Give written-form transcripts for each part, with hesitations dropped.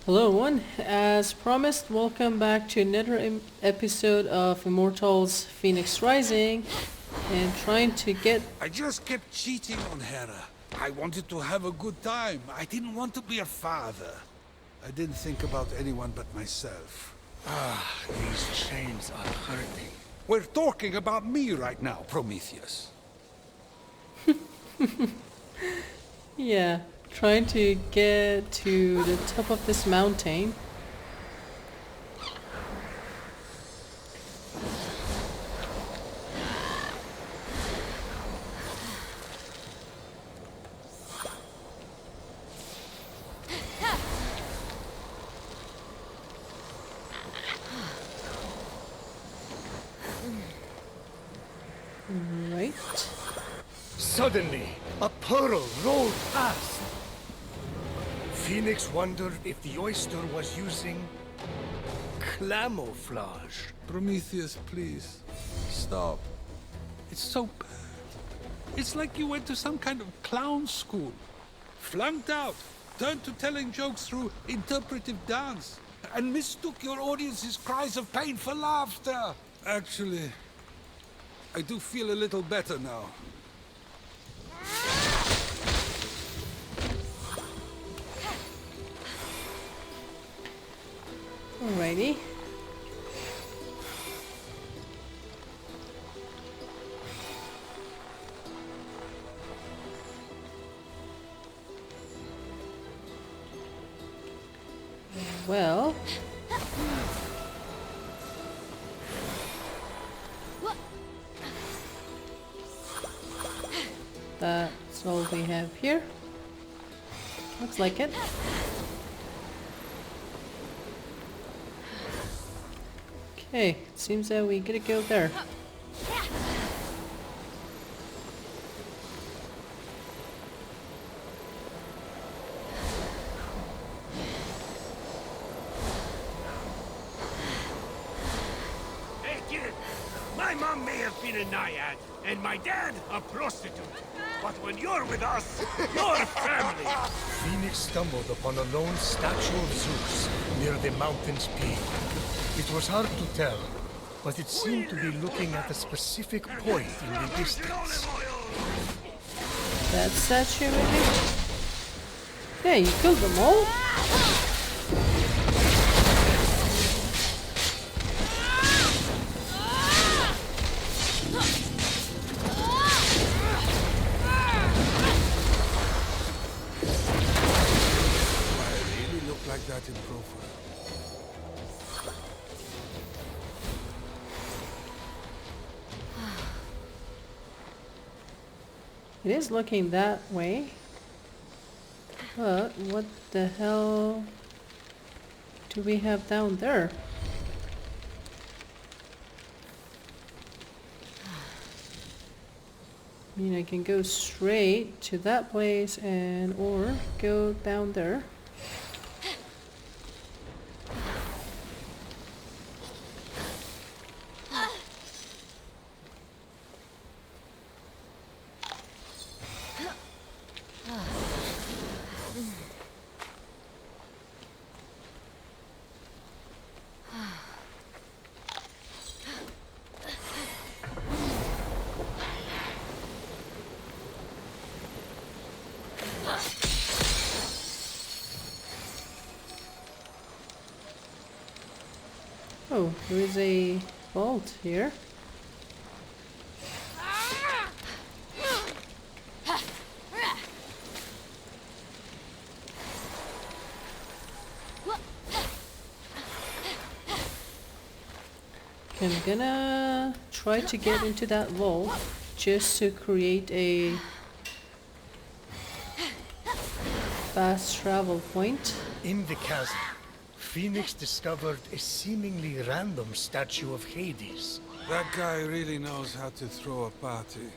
Hello everyone, as promised, welcome back to another episode of Immortal's Fenyx Rising and trying to get... I just kept cheating on Hera. I wanted to have a good time. I didn't want to be a father. I didn't think about anyone but myself. These chains are hurting. We're talking about me right now, Prometheus. Yeah, trying to get to the top of this mountain. Right. Suddenly, a pearl rolled past. Phoenix wondered if the oyster was using camouflage. Prometheus, please. Stop. It's so bad. It's like you went to some kind of clown school. Flunked out. Turned to telling jokes through interpretive dance. And mistook your audience's cries of pain for laughter. Actually, I do feel a little better now. Alrighty. Well, that's all we have here. Looks like it. Okay, it seems that we gotta go there. Hey kid, my mom may have been a naiad, and my dad a prostitute. But when you're with us, you're family. Phoenix stumbled upon a lone statue of Zeus near the mountain's peak. It was hard to tell, but it seemed to be looking at a specific point in the distance. That statue, maybe? Yeah, you killed them all? I really look like that in profile. It is looking that way. But what the hell do we have down there? I mean, I can go straight to that place and or go down there. Oh, there is a vault here. I'm gonna try to get into that vault just to create a fast travel point. In the chasm, Phoenix discovered a seemingly random statue of Hades. That guy really knows how to throw a party.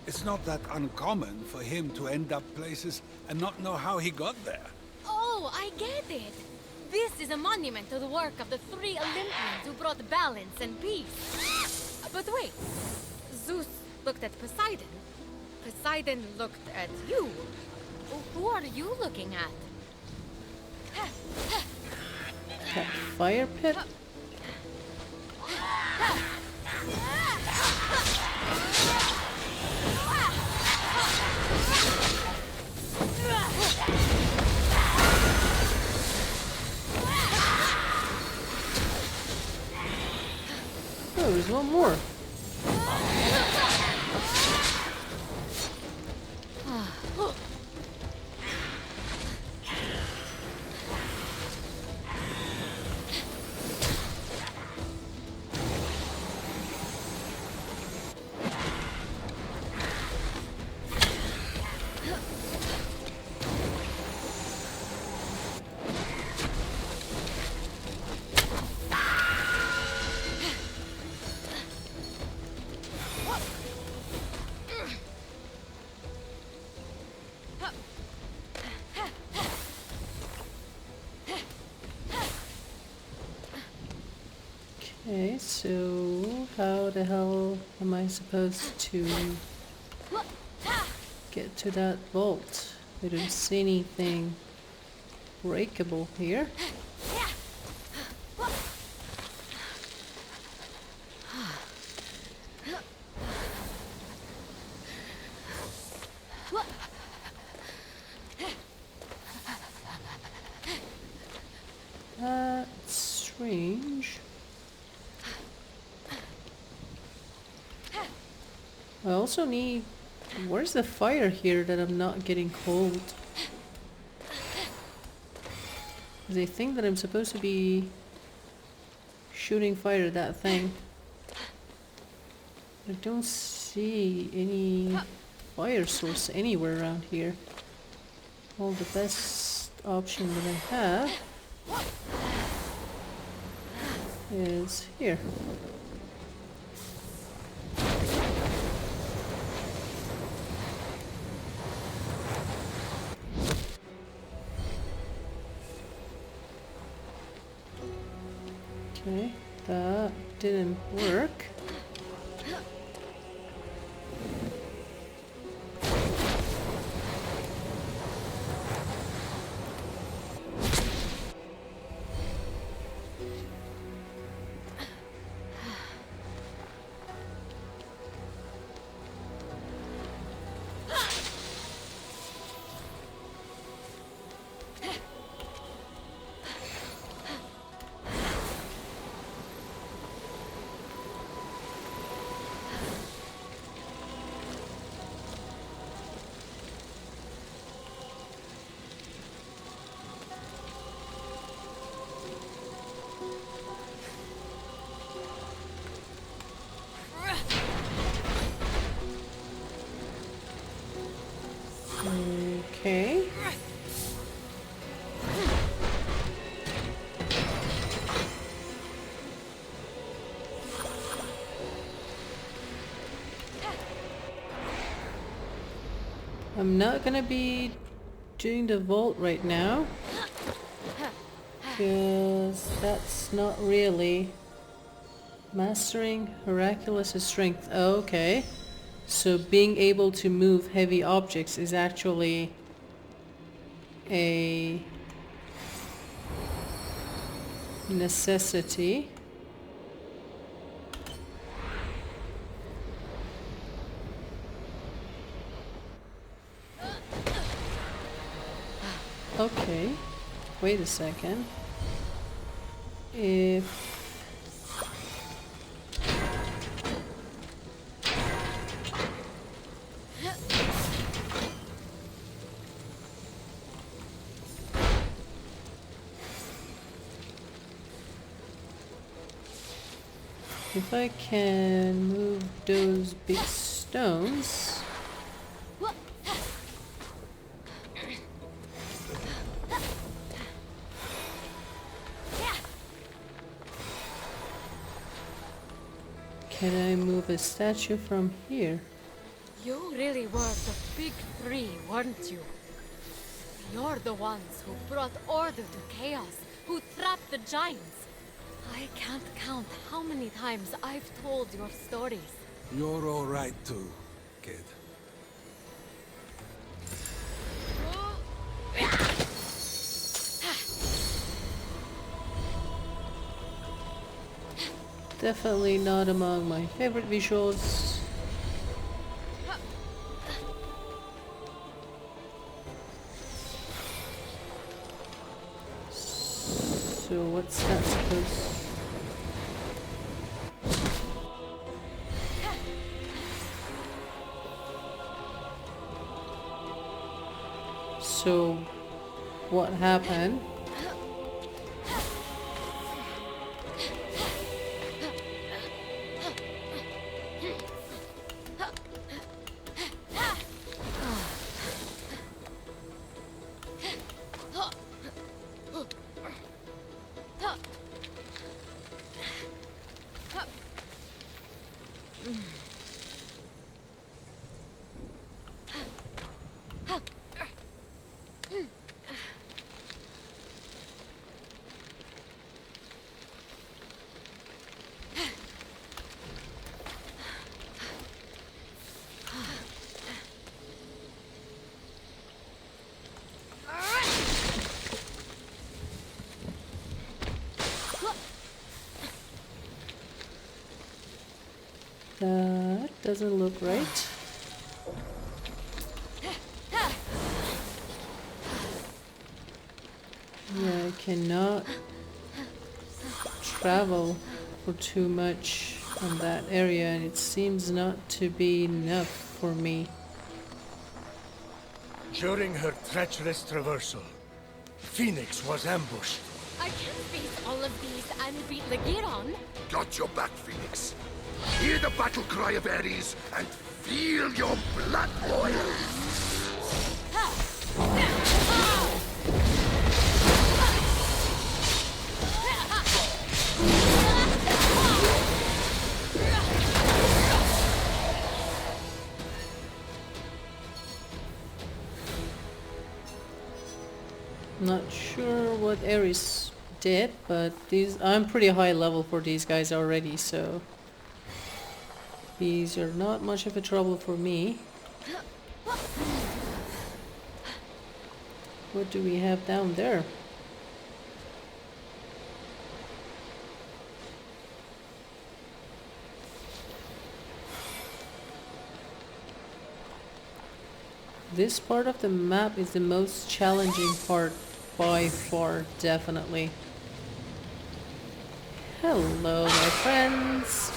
It's not that uncommon for him to end up places and not know how he got there. Oh, I get it. This is a monument to the work of the three Olympians who brought balance and peace. But wait, Zeus looked at Poseidon. Poseidon looked at you. Who are you looking at? That fire pit? Oh, there's one more. Okay, so how the hell am I supposed to get to that vault? I don't see anything breakable here. That's strange. I also need... Where's the fire here that I'm not getting cold? Because I think that I'm supposed to be shooting fire at that thing. I don't see any fire source anywhere around here. Well, the best option that I have is here. Okay, that didn't work. Okay. I'm not gonna be doing the vault right now because that's not really mastering miraculous strength. Oh, okay. So being able to move heavy objects is actually a necessity. Okay, wait a second. If I can move those big stones. Can I move a statue from here? You really were the big three, weren't you? You're the ones who brought order to chaos, who trapped the giants. I can't count how many times I've told your stories. You're all right too, kid. Definitely not among my favorite visuals. So what's that supposed? So what happened? That doesn't look right. Yeah, I cannot travel for too much on that area, and it seems not to be enough for me. During her treacherous traversal, Phoenix was ambushed. I can face all of these and beat Lagiron. Got your back, Phoenix. Hear the battle cry of Ares and feel your blood boil. Not sure what Ares did, but I'm pretty high level for these guys already, so these are not much of a trouble for me. What do we have down there? This part of the map is the most challenging part by far, definitely. Hello, my friends.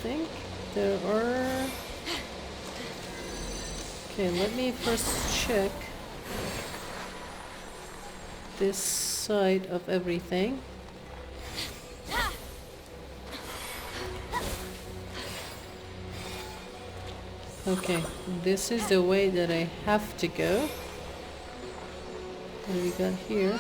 Think there are... Okay, let me first check this side of everything. Okay, this is the way that I have to go. What do we got here?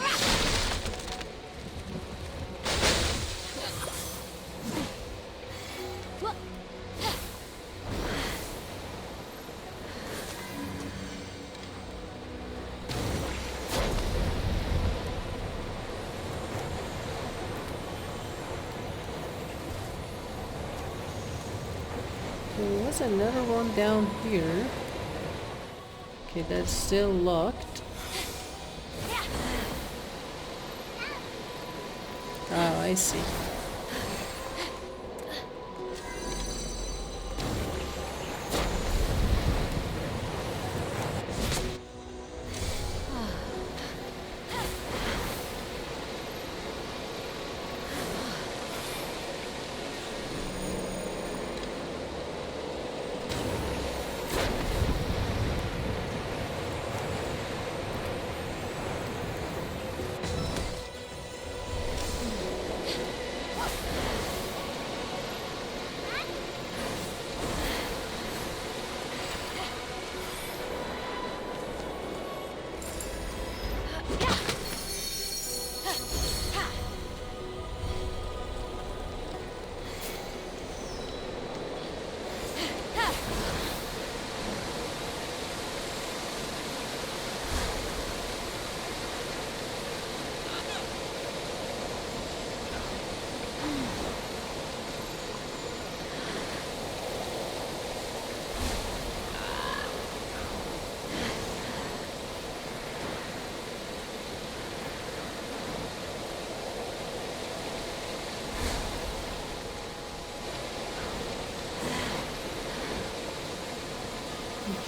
There was another one down here. Okay, that's still locked. Oh, I see.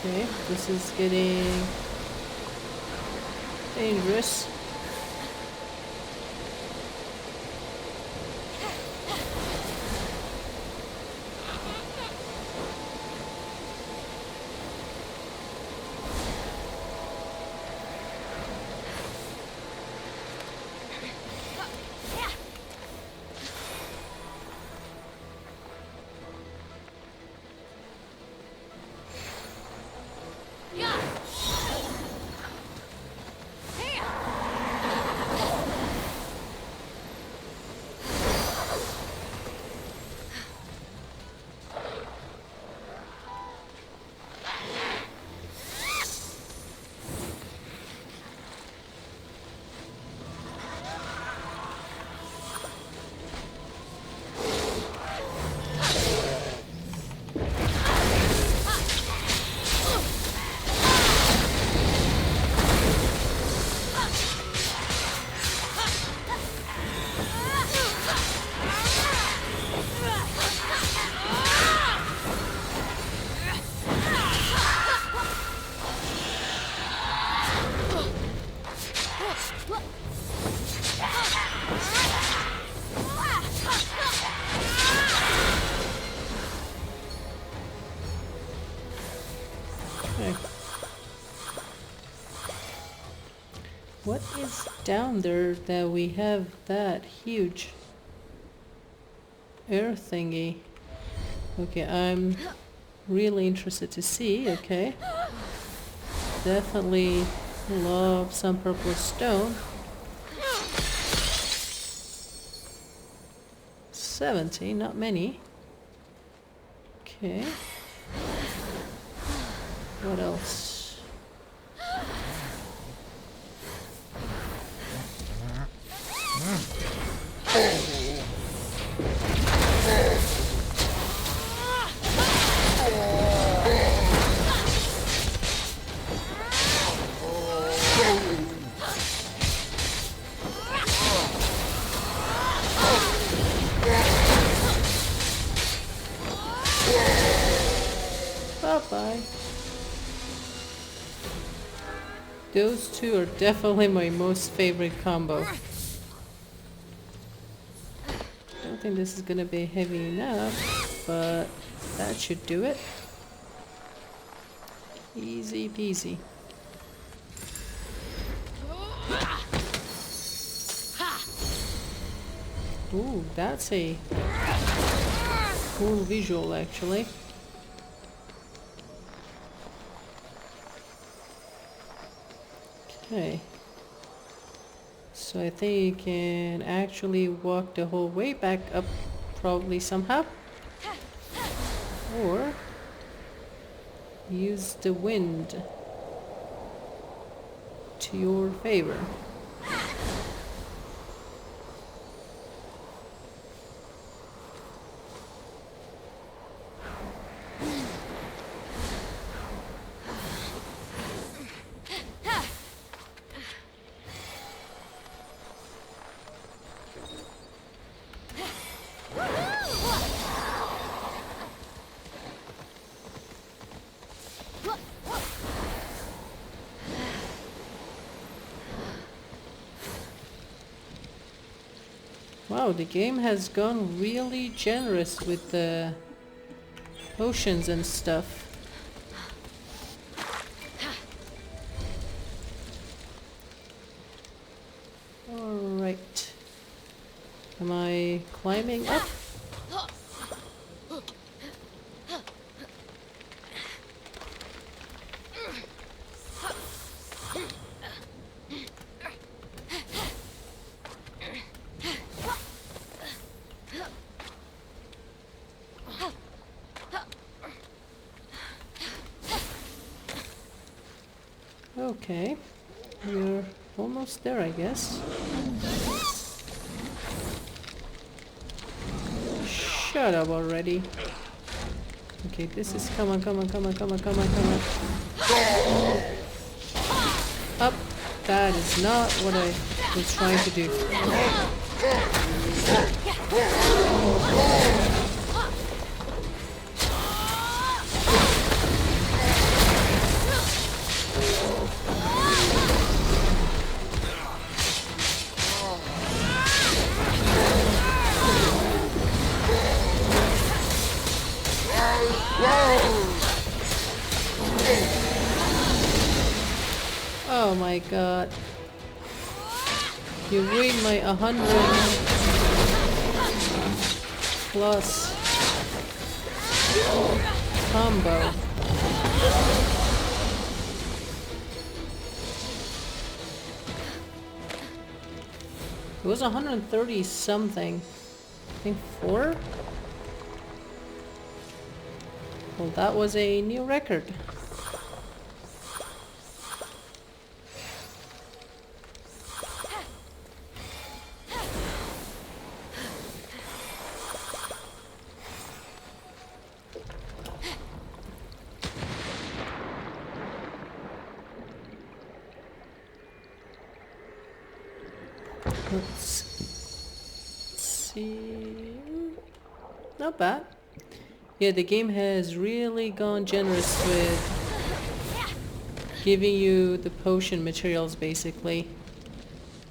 Okay, this is getting dangerous. Okay. What is down there that we have that huge air thingy? Okay, I'm really interested to see. Okay. Definitely love some purple stone. 70, not many. Okay. What else? Bye-bye. Those two are definitely my most favorite combo. Don't think this is gonna be heavy enough, but that should do it. Easy peasy. Ooh, that's a cool visual actually. Okay. So I think you can actually walk the whole way back up probably somehow. Or use the wind to your favor. Wow, the game has gone really generous with the potions and stuff. Alright. Am I climbing up? Okay, we're almost there, I guess. Shut up already. Okay, this is come on. Up. That is not what I was trying to do. Oh my god. You ruined my 100 plus combo. It was 130 something. I think 4? Well, that was a new record. Let's see. Not bad. Yeah, the game has really gone generous with giving you the potion materials, basically.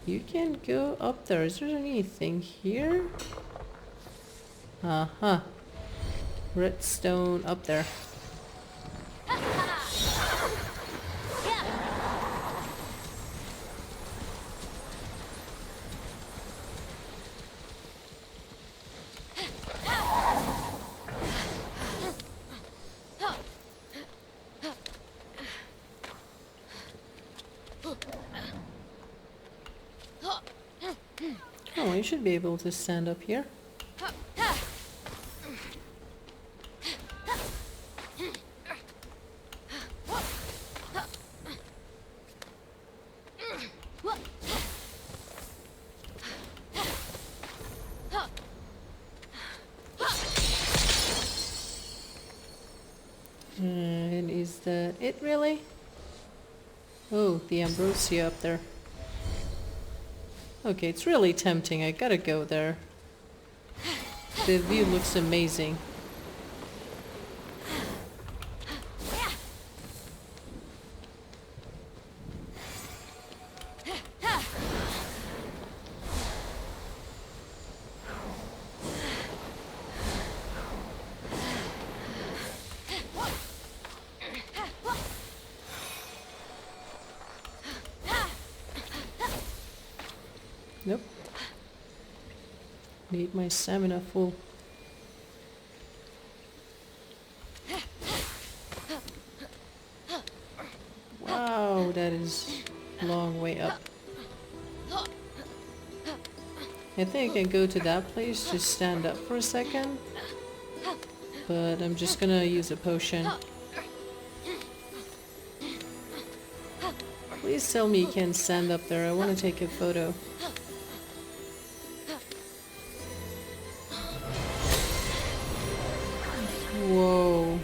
You can go up there. Is there anything here? Uh-huh. Redstone up there. Oh, you should be able to stand up here. And is that it, really? Oh, the ambrosia up there. Okay, it's really tempting. I gotta go there. The view looks amazing. Nope. Need my stamina full. Wow, that is a long way up. I think I can go to that place, just stand up for a second. But I'm just gonna use a potion. Please tell me you can stand up there. I want to take a photo. Whoa.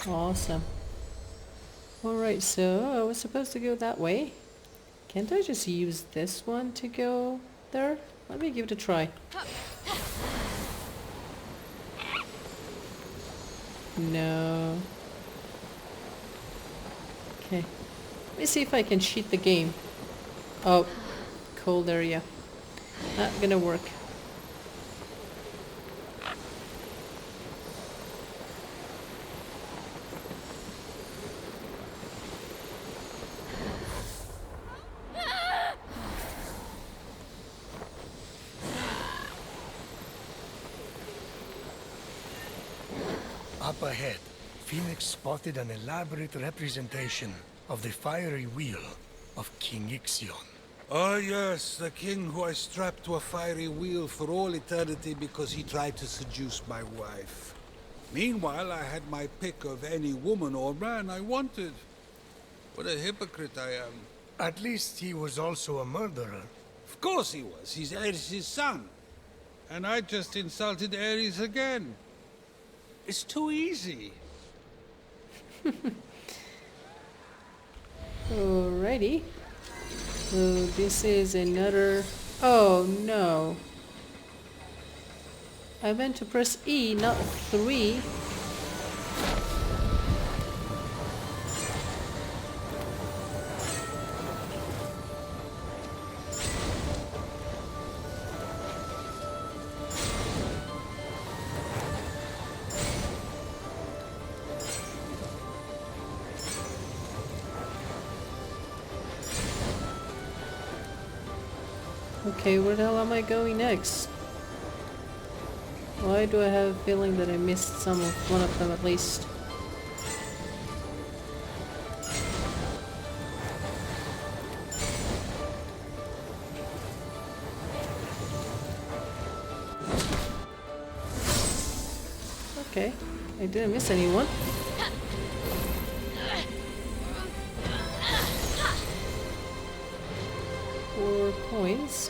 Awesome. Alright, so I was supposed to go that way. Can't I just use this one to go there? Let me give it a try. No. Okay. Let me see if I can cheat the game. Oh, cold area. Not gonna work. Up ahead, Phoenix spotted an elaborate representation of the fiery wheel of King Ixion. Oh yes, the king who I strapped to a fiery wheel for all eternity because he tried to seduce my wife. Meanwhile, I had my pick of any woman or man I wanted. What a hypocrite I am. At least he was also a murderer. Of course he was. He's Ares' son. And I just insulted Ares again. It's too easy. Alrighty. So this is another... Oh no. I meant to press E, not 3. Okay, where the hell am I going next? Why do I have a feeling that I missed one of them at least? Okay, I didn't miss anyone. 4 points.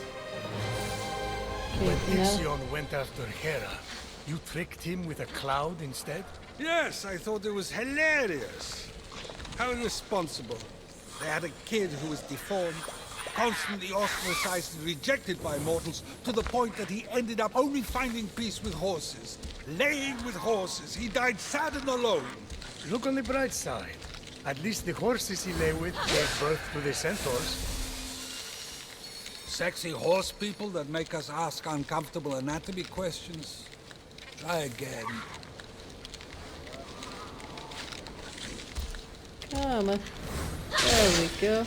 Okay, When now... Ixion went after Hera, you tricked him with a cloud instead? Yes, I thought it was hilarious. How irresponsible. They had a kid who was deformed, constantly ostracized and rejected by mortals, to the point that he ended up only finding peace with horses. Laying with horses. He died sad and alone. Look on the bright side. At least the horses he lay with gave birth to the centaurs. Sexy horse people that make us ask uncomfortable anatomy questions. Try again. Come on. There we go.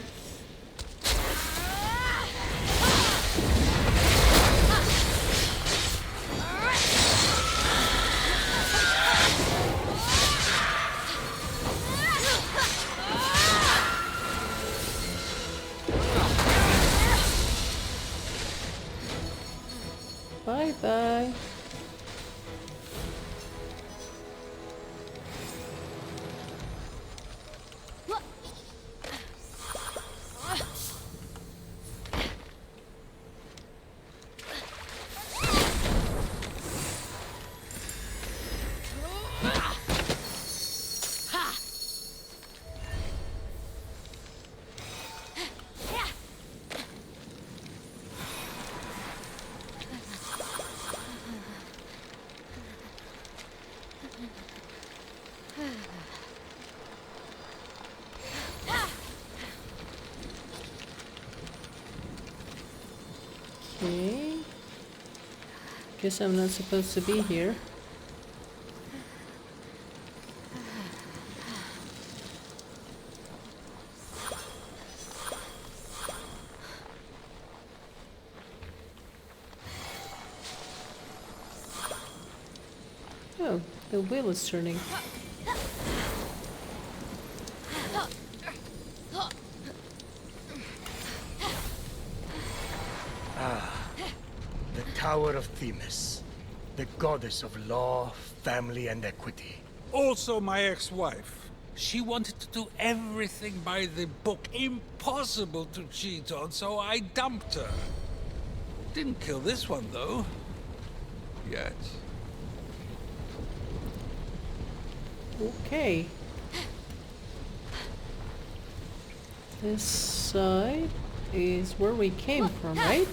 Bye-bye. Okay. Guess I'm not supposed to be here. Oh, the wheel is turning. The Tower of Themis, the goddess of law, family, and equity. Also my ex-wife. She wanted to do everything by the book. Impossible to cheat on, so I dumped her. Didn't kill this one, though. Yet. Okay. This side is where we came from, right?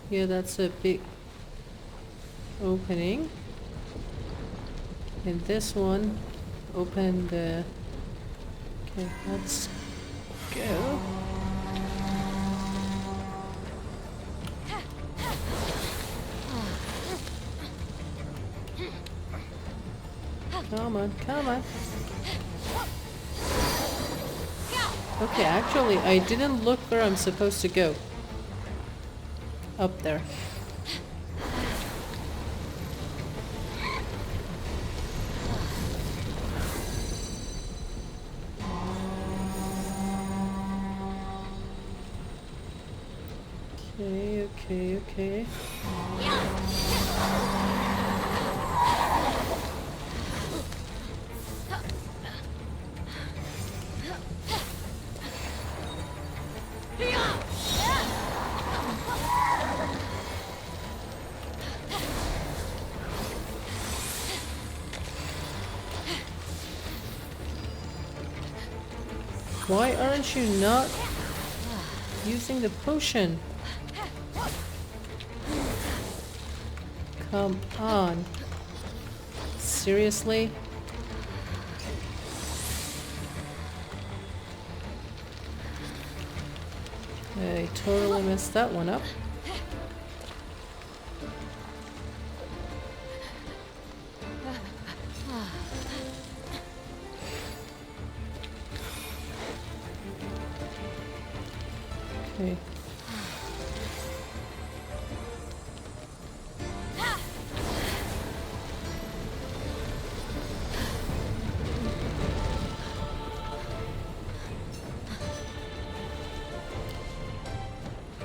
Yeah, that's a big opening. And this one opened the... Okay, let's go. Come on, come on. Okay, actually, I didn't look where I'm supposed to go. Up there. Okay. Why aren't you not using the potion? Come on. Seriously? I totally messed that one up. Okay.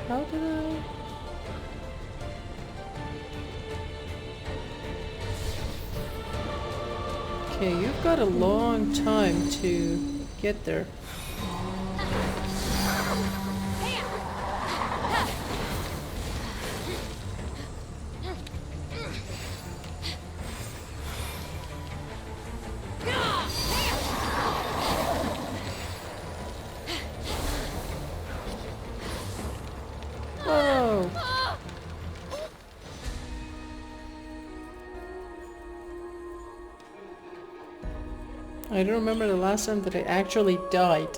How did I... Okay, you've got a long time to get there. Whoa! I don't remember the last time that I actually died.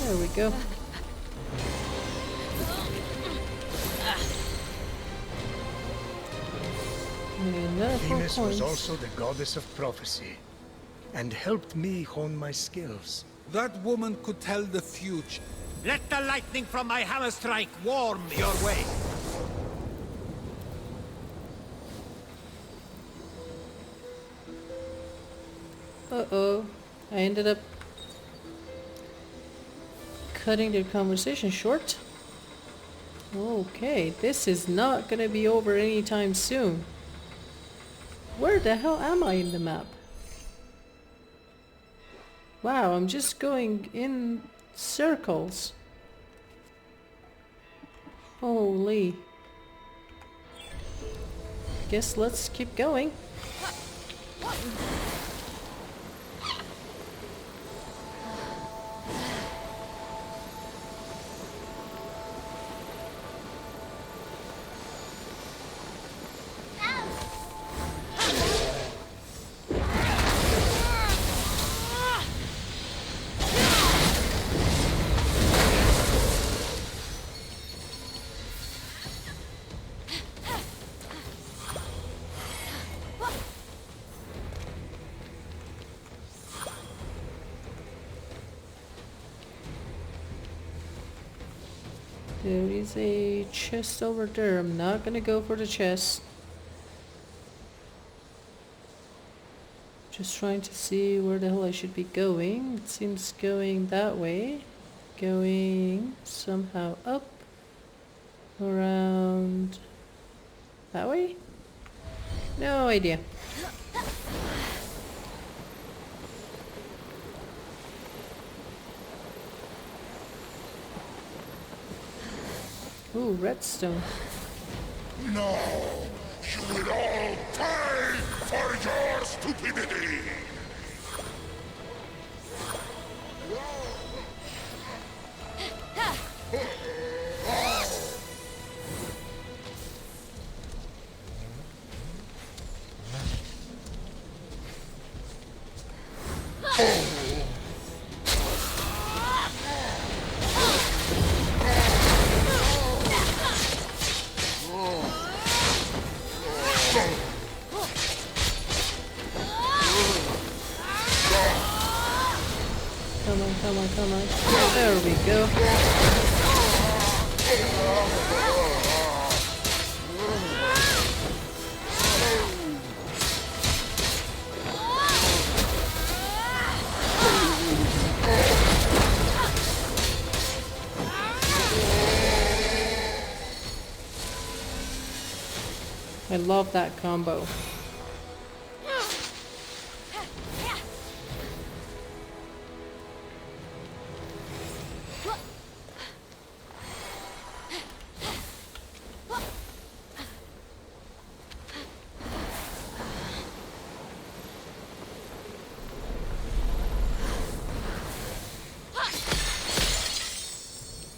There we go. Another 4 Venus was points. also the goddess of prophecy, and helped me hone my skills. That woman could tell the future. Let the lightning from my hammer strike warm your way. Uh-oh. I ended up cutting the conversation short. Okay, this is not gonna be over anytime soon. Where the hell am I in the map? Wow, I'm just going in circles. Holy. Guess let's keep going. There is a chest over there. I'm not gonna go for the chest. Just trying to see where the hell I should be going. It seems going that way. Going somehow up. Around that way? No idea. Ooh, redstone. No! You will all pay for your stupidity! Come on, come on, come on. There we go. I love that combo.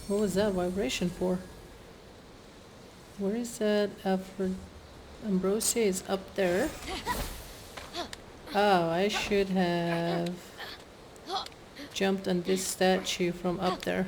What was that vibration for? Where is that? Ambrosia is up there. Oh, I should have jumped on this statue from up there.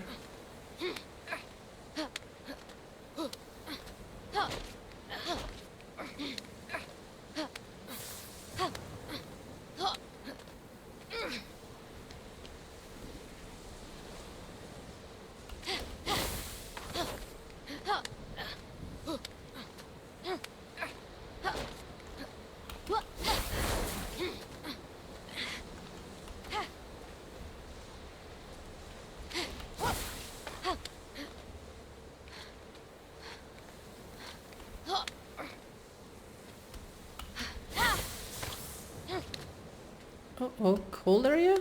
Oh, cold area?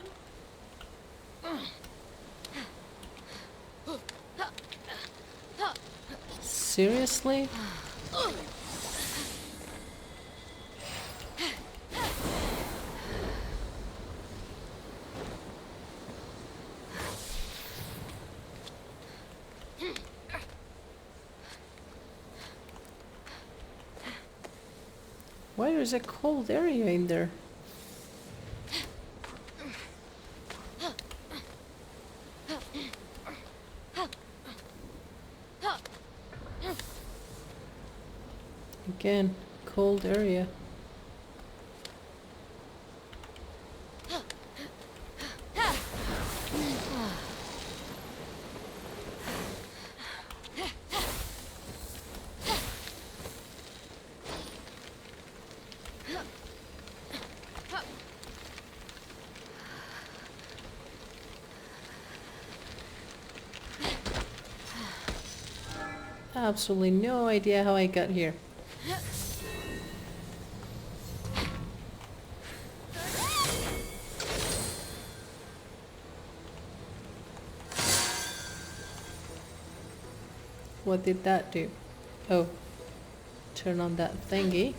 Seriously? Why is a cold area in there? Again, cold area. Absolutely no idea how I got here. What did that do? Oh, turn on that thingy.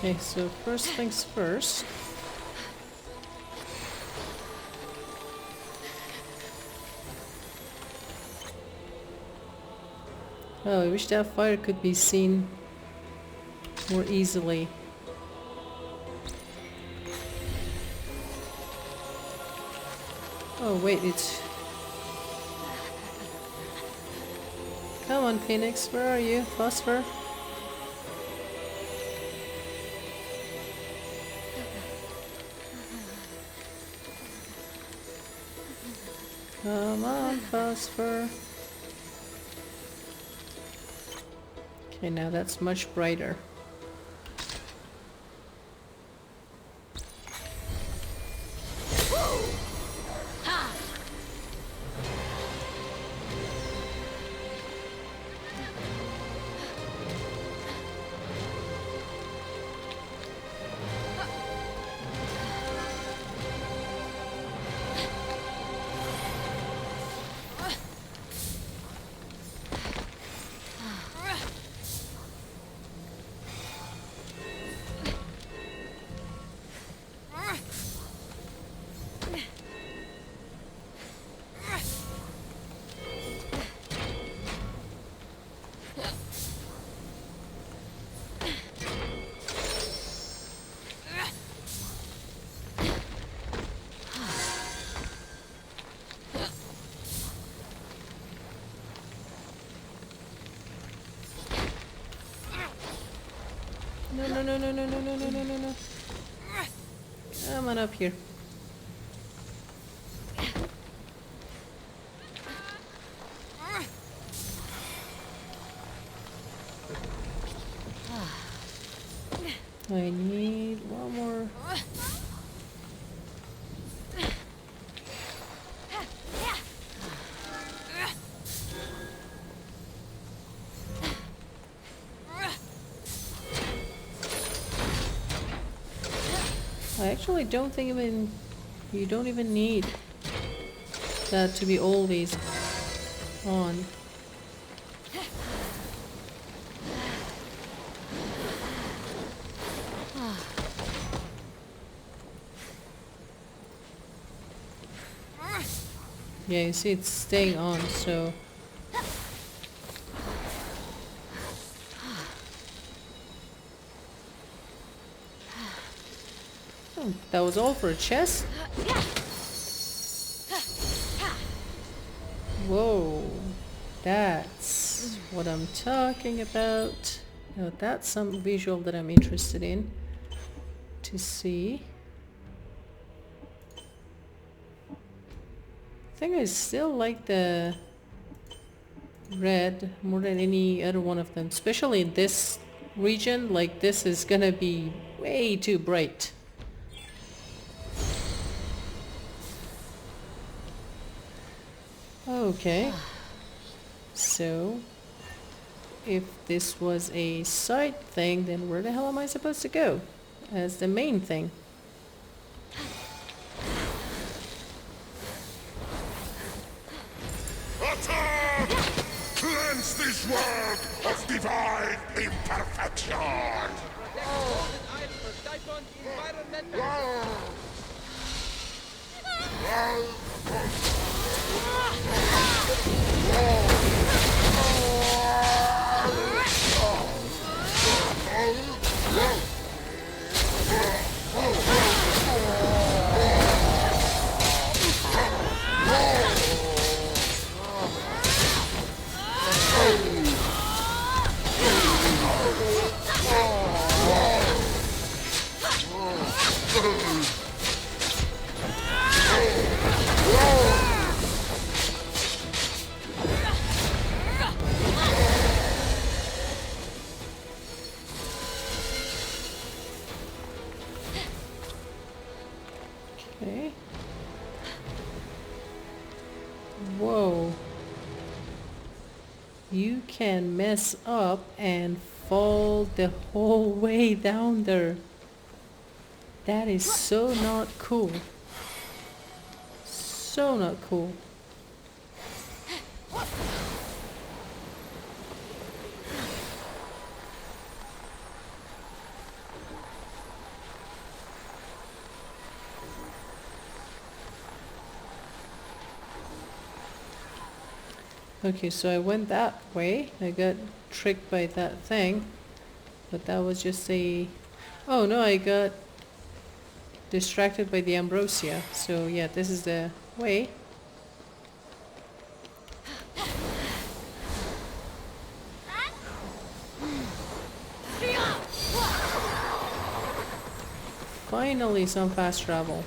Okay, so first things first. Oh, I wish that fire could be seen more easily. Oh wait, it's... Come on, Phoenix, where are you? Phosphor? Come on, Phosphor. Okay, now that's much brighter. No, no, no, no, no, no, no, no, no, no, no. Come on up here. I need one more. I actually don't think you don't even need that to be always on. Yeah, you see it's staying on, so... Oh, that was all for a chest? Whoa, that's what I'm talking about. Now that's some visual that I'm interested in to see. I think I still like the red more than any other one of them, especially in this region. Like, this is gonna be way too bright. Okay, so if this was a side thing, then where the hell am I supposed to go as the main thing? Attack! Cleanse this world of divine imperfection! Okay. Whoa. You can mess up and fall the whole way down there. That is so not cool. So not cool. Okay, so I went that way. I got tricked by that thing. But that was just a... Oh no, I got distracted by the ambrosia. So yeah, this is the way. Finally some fast travel.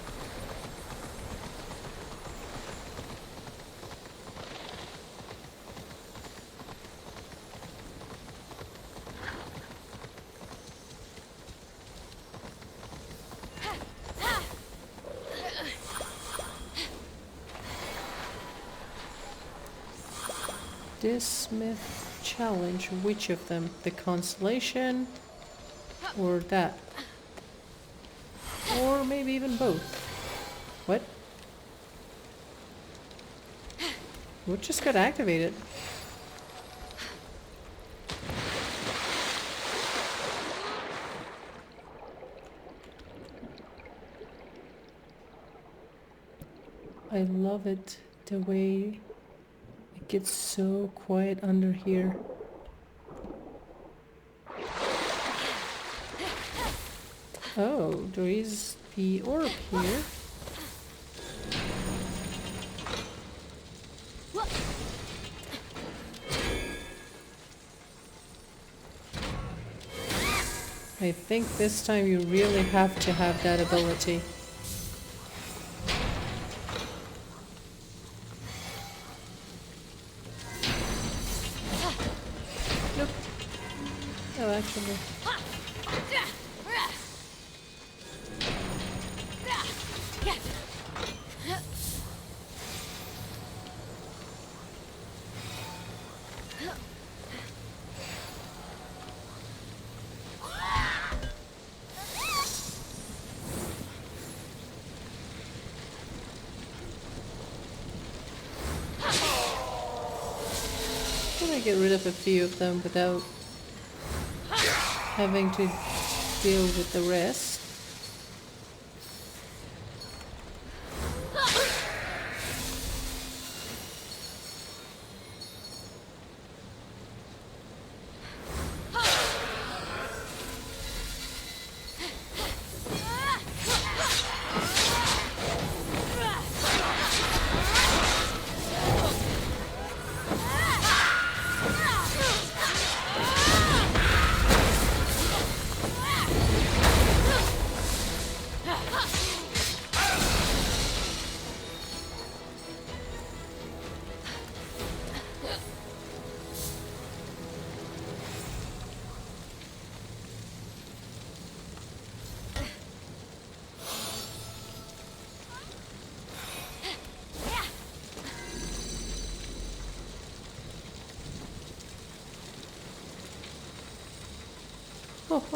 This Smith challenge, which of them? The constellation or that? Or maybe even both. What? What just got activated? I love it, the way it gets so quiet under here. Oh, there is the orb here. I think this time you really have to have that ability. Nope. Oh, actually. Get rid of a few of them without having to deal with the rest.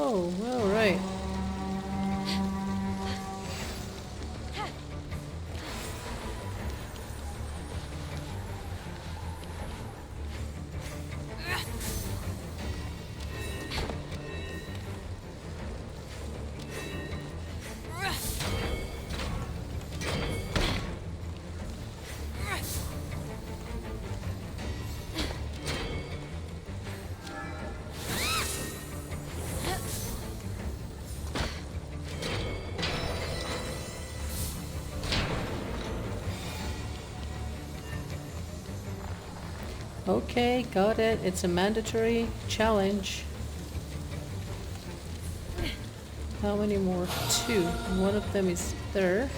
Oh, all right. Okay, got it. It's a mandatory challenge. How many more? 2. One of them is there.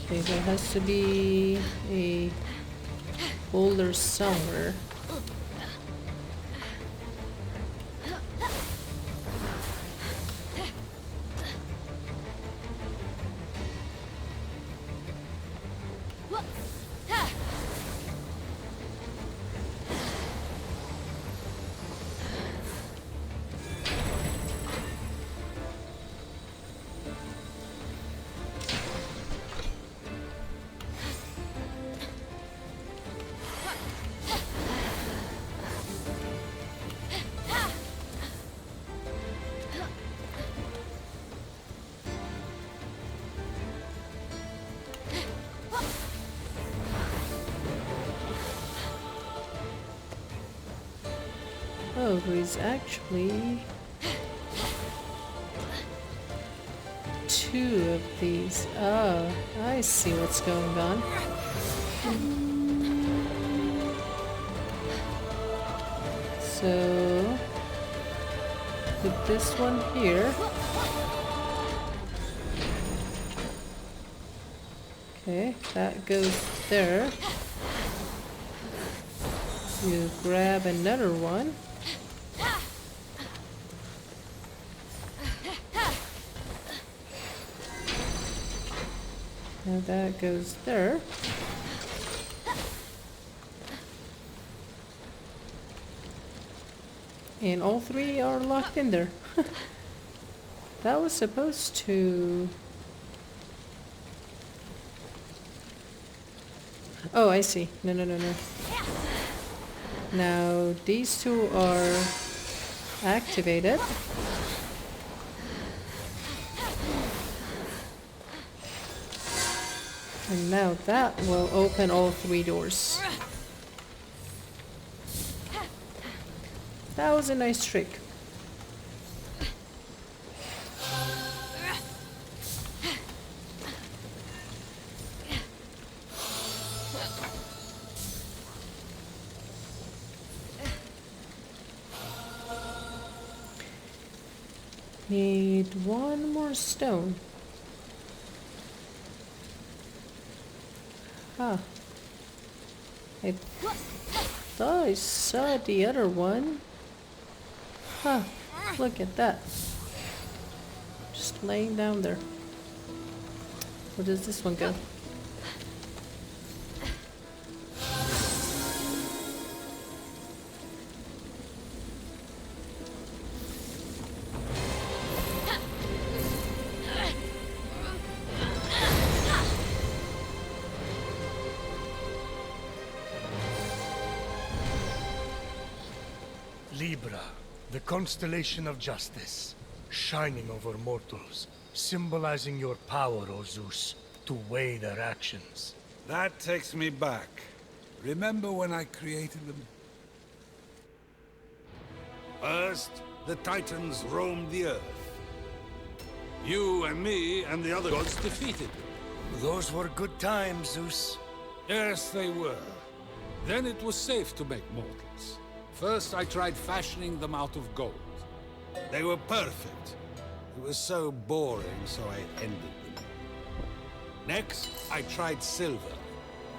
Okay, there has to be a boulder somewhere. Oh, there's actually 2 of these. Oh, I see what's going on. So, put this one here. Okay, that goes there. You grab another one. Now that goes there. And all 3 are locked in there. That was supposed to... Oh, I see. No. Now these 2 are activated. And now that will open all 3 doors. That was a nice trick. Need one more stone. Huh. I thought I saw the other one. Huh. Look at that. Just laying down there. Where does this one go? Libra, the constellation of justice, shining over mortals, symbolizing your power, O Zeus, to weigh their actions. That takes me back. Remember when I created them? First, the Titans roamed the earth. You and me and the other gods defeated them. Those were good times, Zeus. Yes, they were. Then it was safe to make mortals. First, I tried fashioning them out of gold. They were perfect. It was so boring, so I ended them. Next, I tried silver.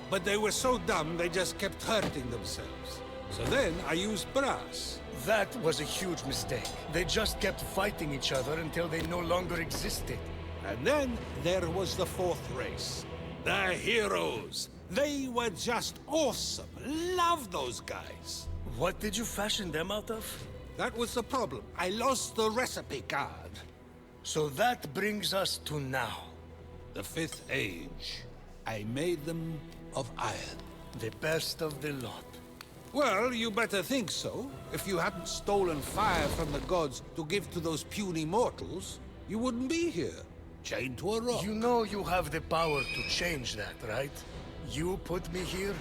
But they were so dumb, they just kept hurting themselves. So then, I used brass. That was a huge mistake. They just kept fighting each other until they no longer existed. And then, there was the fourth race. The heroes. They were just awesome. Love those guys. What did you fashion them out of? That was the problem. I lost the recipe card. So that brings us to now. The Fifth Age. I made them of iron. The best of the lot. Well, you better think so. If you hadn't stolen fire from the gods to give to those puny mortals, you wouldn't be here, chained to a rock. You know you have the power to change that, right? You put me here?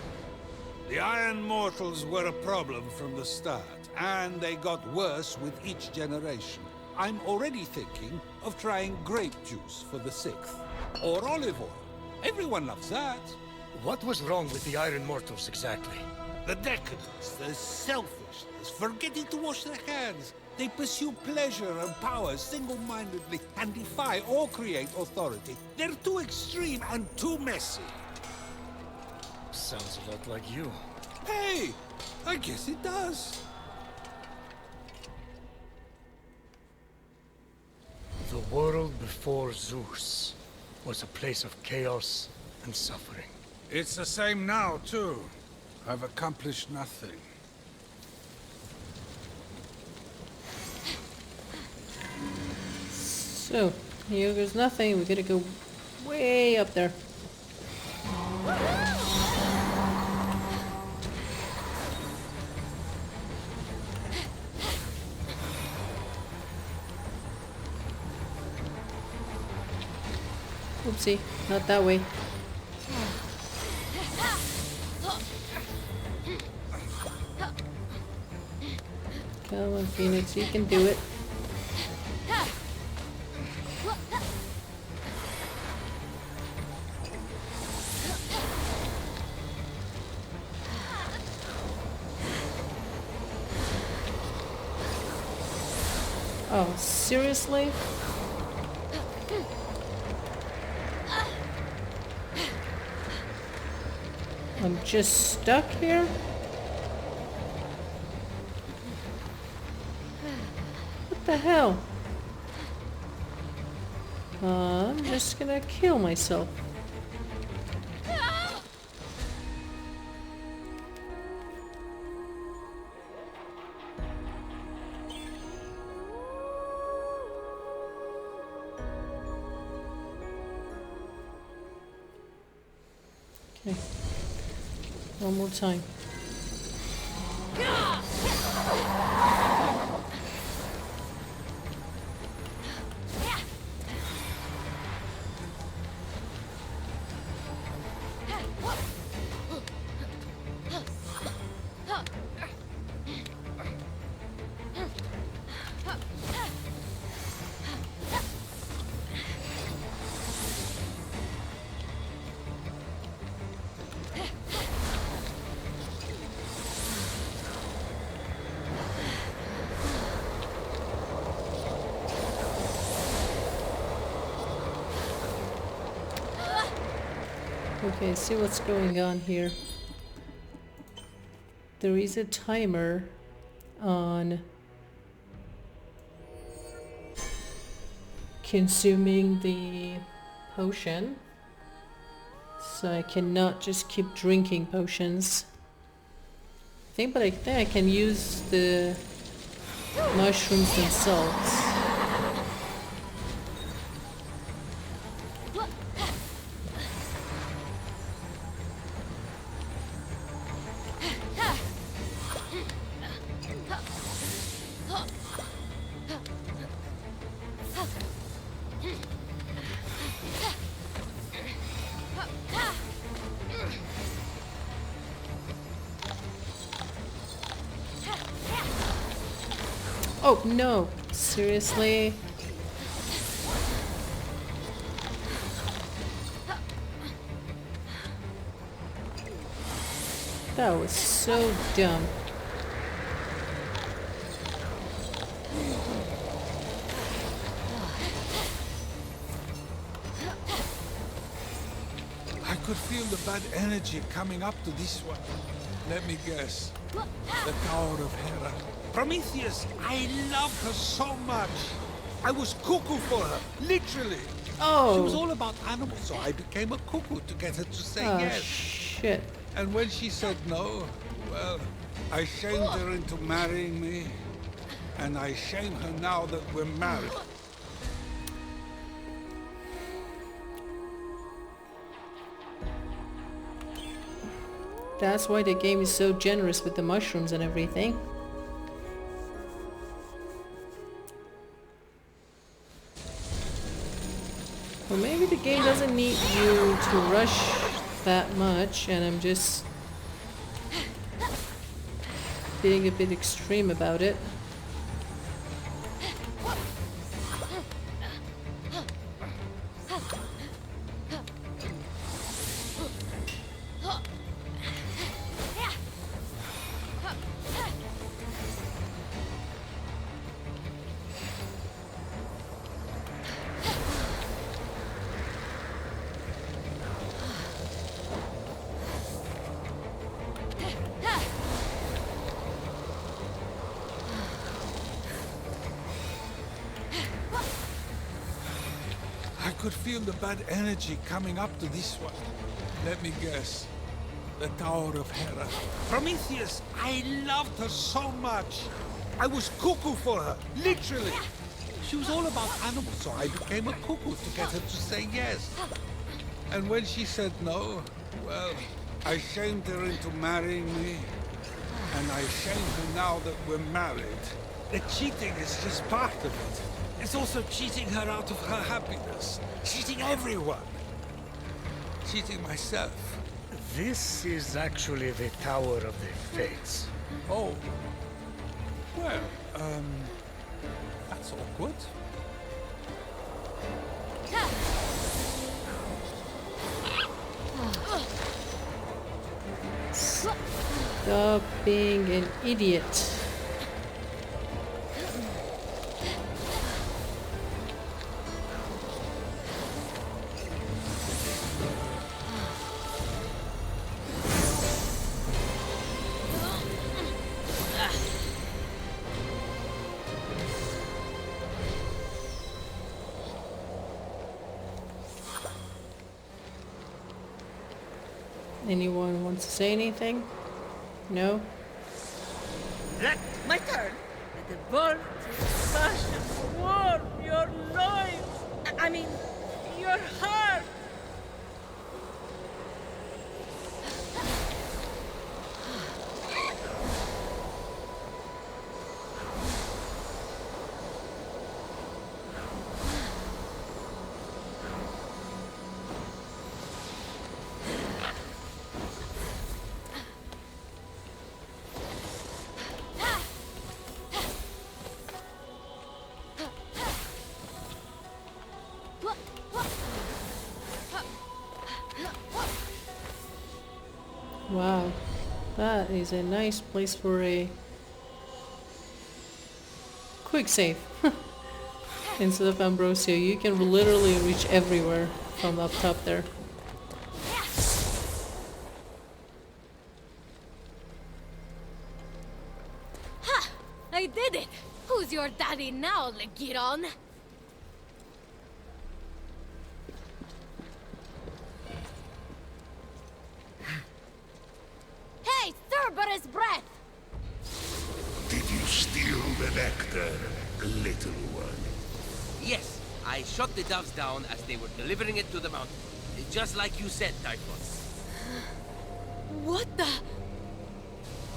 The Iron Mortals were a problem from the start, and they got worse with each generation. I'm already thinking of trying grape juice for the 6th. Or olive oil. Everyone loves that. What was wrong with the Iron Mortals exactly? The decadence, the selfishness, forgetting to wash their hands. They pursue pleasure and power single-mindedly and defy or create authority. They're too extreme and too messy. Sounds a lot like you. Hey, I guess it does. The world before Zeus was a place of chaos and suffering. It's the same now, too. I've accomplished nothing. So, here goes nothing. We gotta go way up there. Oopsie, not that way. Come on, Phoenix, you can do it. Oh, seriously? I'm just stuck here? What the hell? I'm just gonna kill myself. Okay. One more time. Okay, see what's going on here. There is a timer on consuming the potion, so I cannot just keep drinking potions. But I think I can use the mushrooms themselves. Oh no, seriously? That was so dumb. I could feel the bad energy coming up to this one. Let me guess. The Tower of Hera. Prometheus, I loved her so much. I was cuckoo for her, literally. Oh. She was all about animals, so I became a cuckoo to get her to say Oh yes. shit. And when she said no, well, I shamed her into marrying me. And I shame her now that we're married. That's why the game is so generous with the mushrooms and everything. Or maybe the game doesn't need you to rush that much, and I'm just being a bit extreme about it. I could feel the bad energy coming up to this one. Let me guess. The Tower of Hera. Prometheus, I loved her so much. I was cuckoo for her, literally. She was all about animals, so I became a cuckoo to get her to say yes. And when she said no, well, I shamed her into marrying me. And I shame her now that we're married. The cheating is just part of it. It's also cheating her out of her happiness. Cheating everyone. Cheating myself. This is actually the Tower of the Fates. Oh. Well, that's awkward. Stop being an idiot. Anyone wants to say anything? No? Right, my turn. The voltage passion warm your loins. I mean, your heart. Wow, that is a nice place for a quick save. Instead of Ambrosio, you can literally reach everywhere from up top there. your daddy now, Legiron? Hey, Cerberus breath! Did you steal the nectar, little one? Yes, I shot the doves down as they were delivering it to the mountain. Just like you said, Typhon. What the?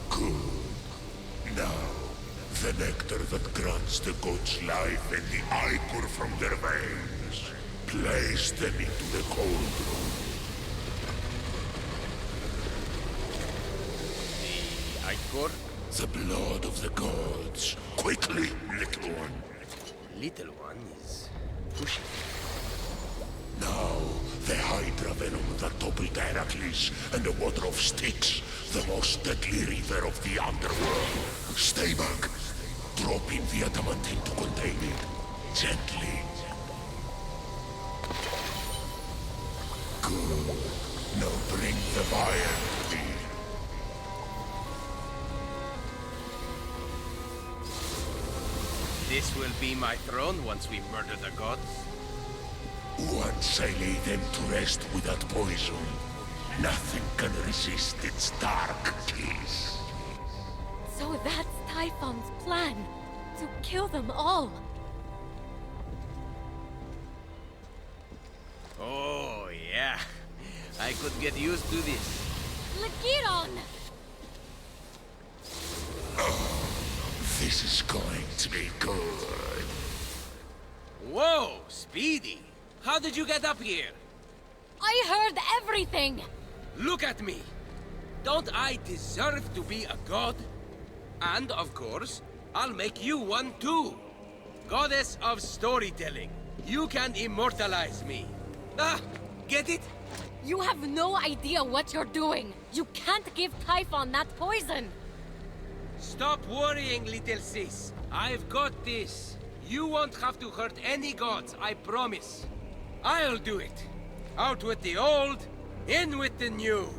Good. Now, the nectar that grants the gods life and the ichor from their veins. Place them into the cauldron. The ichor? The blood of the gods. Quickly, little one. Little one is pushing. Now, the Hydra venom that toppled Heracles and the water of Styx, the most deadly river of the underworld. Stay back. Drop in the adamantine to contain it. Gently. Good. Now bring the fire to me. This will be my throne once we murder the gods. Once I lay them to rest with that poison, nothing can resist its dark kiss. So that's Typhon's plan, to kill them all. Oh, yeah. I could get used to this. Legiron! This is going to be good. Whoa, Speedy! How did you get up here? I heard everything! Look at me! Don't I deserve to be a god? And, of course, I'll make you one too. Goddess of storytelling. You can immortalize me. Ah, get it? You have no idea what you're doing. You can't give Typhon that poison. Stop worrying, little sis. I've got this. You won't have to hurt any gods, I promise. I'll do it. Out with the old, in with the new.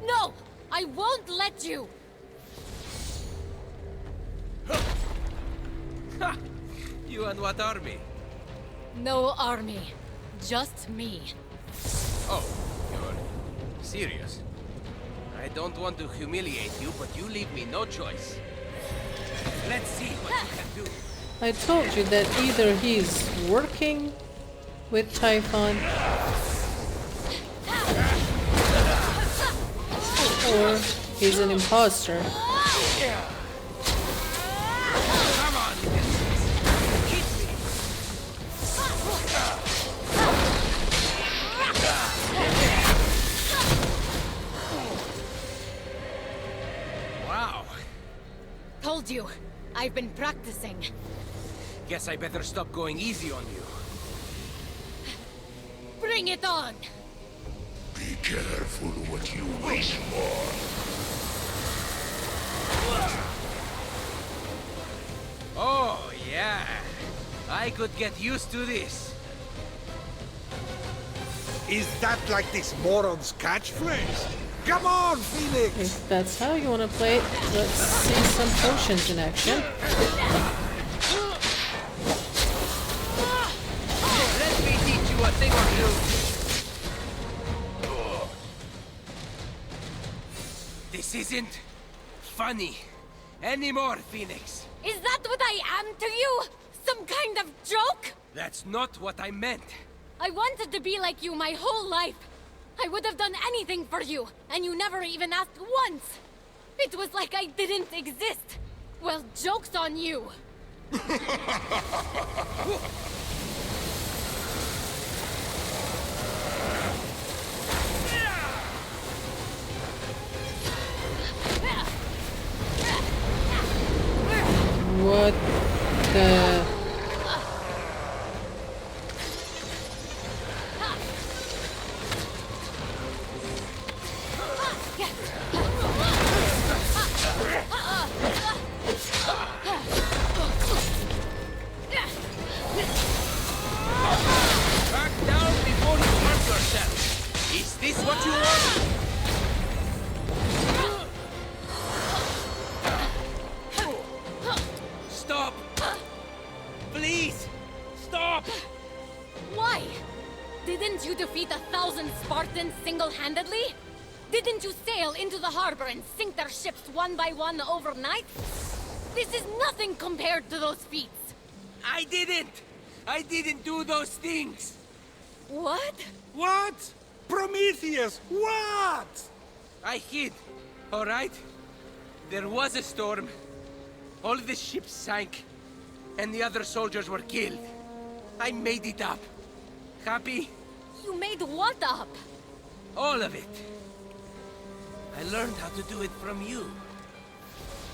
No! I won't let you! Ha! You and what army? No army. Just me. Oh, you're serious? I don't want to humiliate you, but you leave me no choice. Let's see what you can do. I told you that either he's working with Typhon or he's an imposter. Come on, hit me. Wow. Told you. I've been practicing. Guess I better stop going easy on you. Bring it on! Be careful what you wish for. Oh, yeah. I could get used to this. Is that like this moron's catchphrase? Come on, Phoenix! If that's how you want to play it, let's see some potions in action. Let me teach you a thing or two. This isn't funny anymore, Phoenix. Is that what I am to you? Some kind of joke? That's not what I meant. I wanted to be like you my whole life. I would have done anything for you, and you never even asked once. It was like I didn't exist. Well, joke's on you. What the... Didn't you defeat 1,000 Spartans single-handedly? Didn't you sail into the harbor and sink their ships one by one overnight? This is nothing compared to those feats. I didn't do those things. What? What? Prometheus, what? I hid, all right? There was a storm. All the ships sank, and the other soldiers were killed. I made it up. Happy? You made what up? All of it. I learned how to do it from you.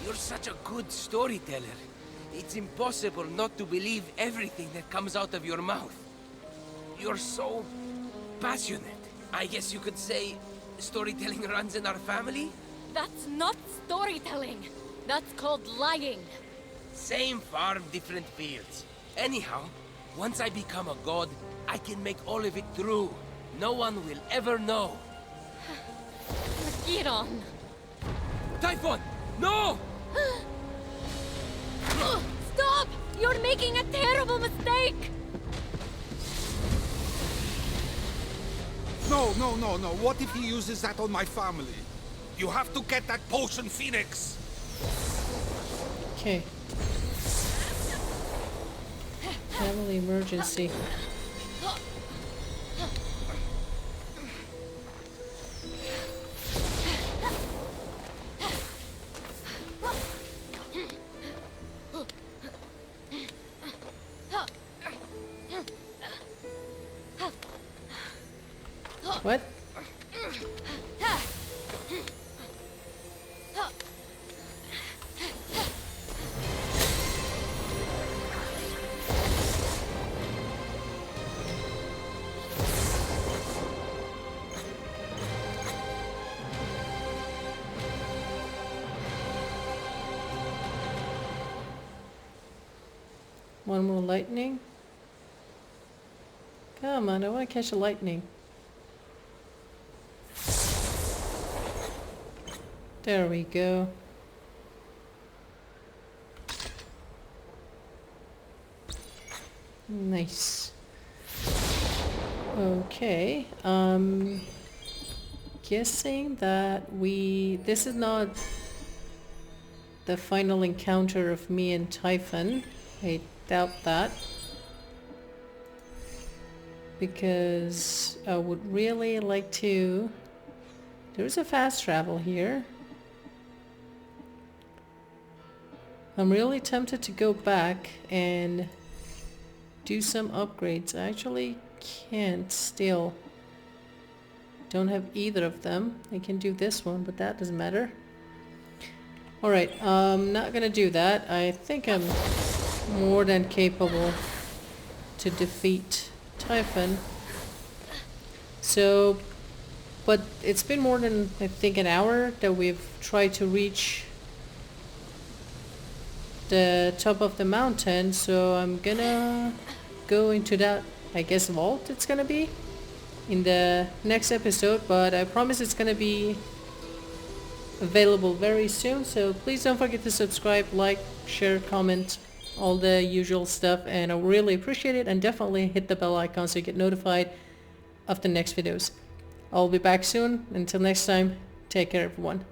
You're such a good storyteller. It's impossible not to believe everything that comes out of your mouth. You're so passionate. I guess you could say storytelling runs in our family? That's not storytelling. That's called lying. Same farm, different fields. Anyhow, once I become a god, I can make all of it true. No one will ever know. Get on. Typhon! No! Stop! You're making a terrible mistake! No. What if he uses that on my family? You have to get that potion, Phoenix. Okay. Family emergency. What? One more lightning? Come on, I want to catch a lightning. There we go. Nice. Okay, guessing that this is not the final encounter of me and Typhon. I doubt that. Because I would really like to... There's a fast travel here. I'm really tempted to go back and do some upgrades. I actually can't still. Don't have either of them. I can do this one, but that doesn't matter. Alright, I'm not gonna do that. I think I'm more than capable to defeat Typhon. So, but it's been more than, I think, an hour that we've tried to reach the top of the mountain, so I'm gonna go into that, I guess, vault it's gonna be in the next episode, but I promise it's gonna be available very soon, so please don't forget to subscribe, like, share, comment, all the usual stuff, and I really appreciate it, and definitely hit the bell icon so you get notified of the next videos. I'll be back soon. Until next time, take care everyone.